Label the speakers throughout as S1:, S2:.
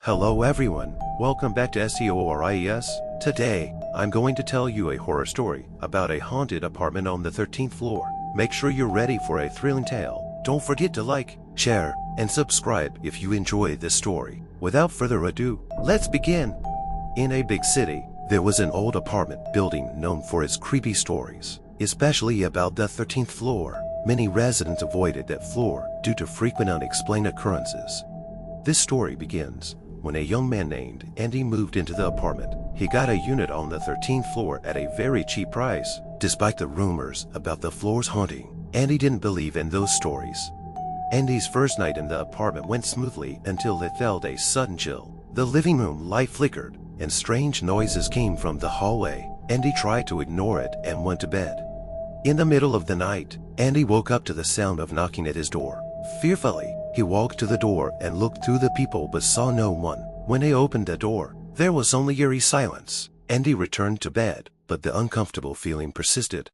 S1: Hello everyone, welcome back to SEORIES. Today, I'm going to tell you a horror story about a haunted apartment on the 13th floor. Make sure you're ready for a thrilling tale. Don't forget to like, share, and subscribe if you enjoy this story. Without further ado, let's begin. In a big city, there was an old apartment building known for its creepy stories, especially about the 13th floor. Many residents avoided that floor due to frequent unexplained occurrences. This story begins when a young man named Andy moved into the apartment. He got a unit on the 13th floor at a very cheap price. Despite the rumors about the floor's haunting, Andy didn't believe in those stories. Andy's first night in the apartment went smoothly until he felt a sudden chill. The living room light flickered, and strange noises came from the hallway. Andy tried to ignore it and went to bed. In the middle of the night, Andy woke up to the sound of knocking at his door. Fearfully, he walked to the door and looked through the peephole but saw no one. When he opened the door, there was only eerie silence. Andy returned to bed, but the uncomfortable feeling persisted.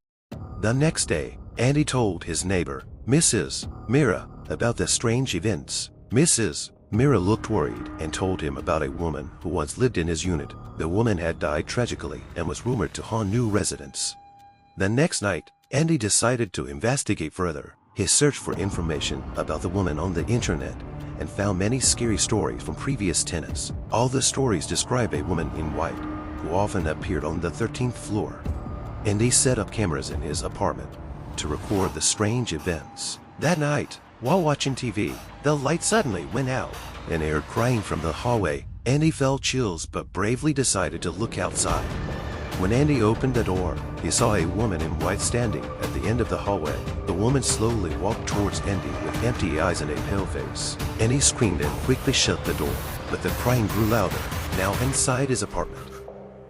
S1: The next day, Andy told his neighbor, Mrs. Mira, about the strange events. Mrs. Mira looked worried and told him about a woman who once lived in his unit. The woman had died tragically and was rumored to haunt new residents. The next night, Andy decided to investigate further. He searched for information about the woman on the internet and found many scary stories from previous tenants. All the stories describe a woman in white who often appeared on the 13th floor. Andy set up cameras in his apartment to record the strange events. That night, while watching TV, the light suddenly went out and he heard crying from the hallway. Andy felt chills but bravely decided to look outside. When Andy opened the door, he saw a woman in white standing at the end of the hallway. The woman slowly walked towards Andy with empty eyes and a pale face. Andy screamed and quickly shut the door, but the crying grew louder, now inside his apartment.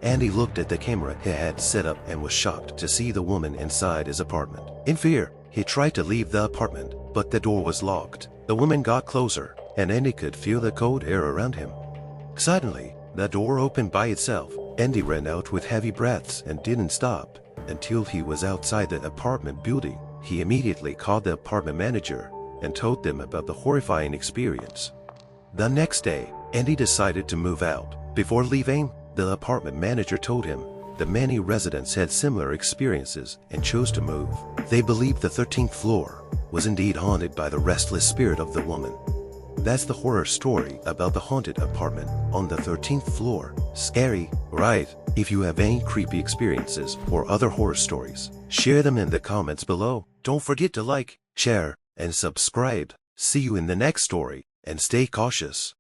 S1: Andy looked at the camera he had set up and was shocked to see the woman inside his apartment. In fear, he tried to leave the apartment, but the door was locked. The woman got closer, and Andy could feel the cold air around him. Suddenly, the door opened by itself. Andy ran out with heavy breaths and didn't stop until he was outside the apartment building. He immediately called the apartment manager and told them about the horrifying experience. The next day, Andy decided to move out. Before leaving, the apartment manager told him that many residents had similar experiences and chose to move. They believed the 13th floor was indeed haunted by the restless spirit of the woman. That's the horror story about the haunted apartment on the 13th floor. Scary, right? If you have any creepy experiences or other horror stories, share them in the comments below. Don't forget to like, share, and subscribe. See you in the next story, and stay cautious.